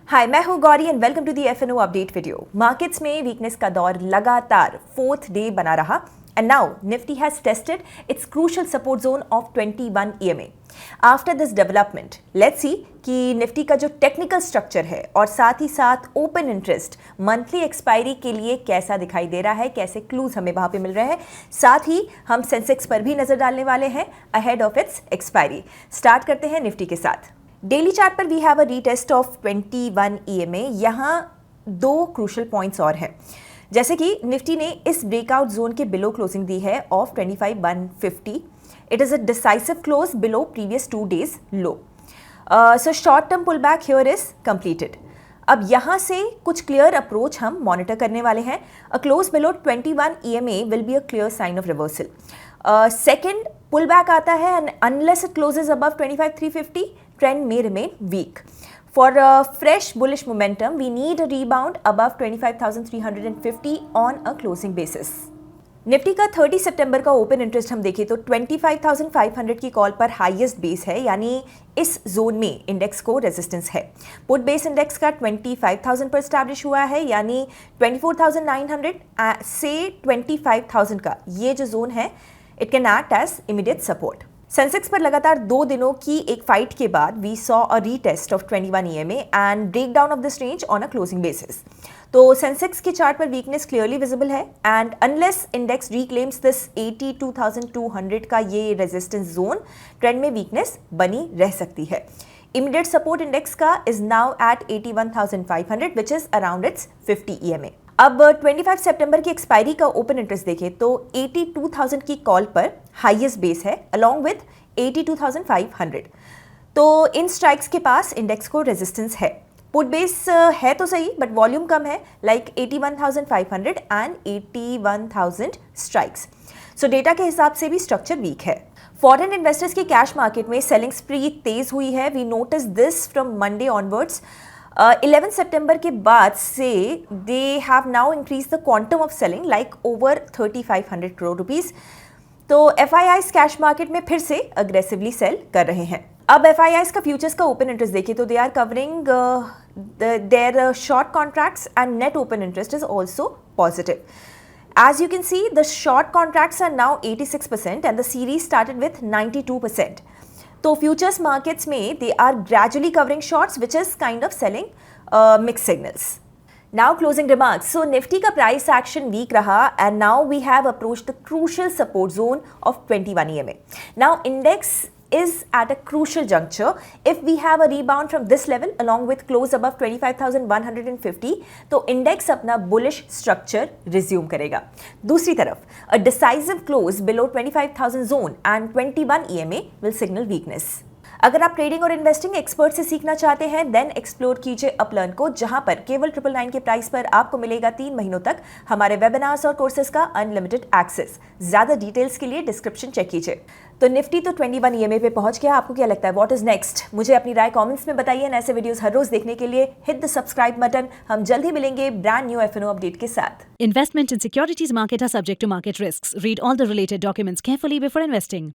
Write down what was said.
हाय, मैं हूं Gauri and welcome to the FNO update video. Markets में वीकनेस का दौर लगातार फोर्थ डे बना रहा and now Nifty has tested its crucial support zone of 21 EMA। After this development let's see कि निफ्टी का जो टेक्निकल स्ट्रक्चर है और साथ ही साथ ओपन इंटरेस्ट मंथली एक्सपायरी के लिए कैसा दिखाई दे रहा है, कैसे क्लूज हमें वहां पे मिल रहे हैं। साथ ही हम सेंसेक्स पर भी नजर डालने वाले हैं ahead of its expiry. Start करते हैं निफ्टी के साथ। डेली चार्ट पर we have a retest of 21 EMA। यहाँ दो क्रूशल पॉइंट्स और हैं, जैसे कि निफ्टी ने इस ब्रेकआउट जोन के बिलो क्लोजिंग दी है of 25,150। It is a decisive close below previous 2 days low. So short term pull back here is completed. अब यहाँ से कुछ क्लियर अप्रोच हम मॉनिटर करने वाले हैं। A close below 21 EMA will be a clear sign of reversal. Second pull back आता है and unless it closes above 25,350 trend may remain weak. For a fresh bullish momentum, we need a rebound above 25,350 on a closing basis. Nifty का 30 सितंबर का open interest हम देखें तो 25,500 की call पर highest base है, यानी इस जोन में इंडेक्स को रेजिस्टेंस है। पुट बेस इंडेक्स का 25,000 पर स्टैब्लिश हुआ है, यानी 24,900 से 25,000 का ये जो जोन है it can act as immediate support. Sensex पर लगातार 2 दिनों की एक फाइट के बाद we saw a retest of 21 EMA and break down of this range on a closing basis. तो सेंसेक्स के चार्ट पर वीकनेस क्लियरली विजिबल है and unless index reclaims this 82,200 का ये रेजिस्टेंस जोन, ट्रेंड में वीकनेस बनी रह सकती है। इमीडिएट सपोर्ट इंडेक्स का is now eight 81,500 which is around its 50 EMA। अब 25 सितंबर की एक्सपायरी का ओपन इंटरेस्ट देखें तो 82,000 की कॉल पर हाईएस्ट बेस है अलॉन्ग विद 82,500। तो इन स्ट्राइक्स के पास इंडेक्स को रेजिस्टेंस है। पुट बेस है तो सही बट वॉल्यूम कम है, like 81,500 and 81,000 strikes. So data के हिसाब से भी स्ट्रक्चर वीक है। फॉरेन इन्वेस्टर्स की कैश मार्केट में सेलिंग स्प्री तेज हुई है। We notice this from Monday onwards. 11 सितंबर के बाद से they have now increase the quantum of selling like over 3,500 crore rupees. तो FIIs कैश मार्केट में फिर से अग्रेसिवली सेल कर रहे हैं। अब FIIs का फ्यूचर्स का ओपन इंटरेस्ट देखें तो they are covering their short contracts and net open interest is also positive. As you can see, the short contracts are now 86% and the series started with 92%. तो futures markets में they are gradually covering shorts which is kind of selling mix signals. Now closing remarks. So Nifty का price action weak रहा and now we have approached the crucial support zone of 21 EMA. Now index is at a crucial juncture. If we have a rebound from this level along with close above 25,150 तो index अपना bullish structure resume करेगा. दूसरी तरफ a decisive close below 25,000 zone and 21 EMA will signal weakness. अगर आप trading और investing expert से सीखना चाहते हैं देन एक्सप्लोर कीजिए अपलर्न को, जहां पर केवल 999 के प्राइस पर आपको मिलेगा 3 महीनों तक हमारे वेबिनार्स और कोर्सेज का अनलिमिटेड एक्सेस. ज्यादा डिटेल्स के लिए डिस्क्रिप्शन चेक कीजिए. तो निफ्टी तो 21 EMA पे पहुंच गया. आपको क्या लगता है, व्हाट इज नेक्स्ट? मुझे अपनी राय कमेंट्स में बताइए. ऐसे वीडियोस हर रोज देखने के लिए हिट द सब्सक्राइब बटन. हम जल्द ही मिलेंगे ब्रांड न्यू FNO अपडेट के साथ. Investment in securities market are subject to market risks. Read all the related documents carefully before investing.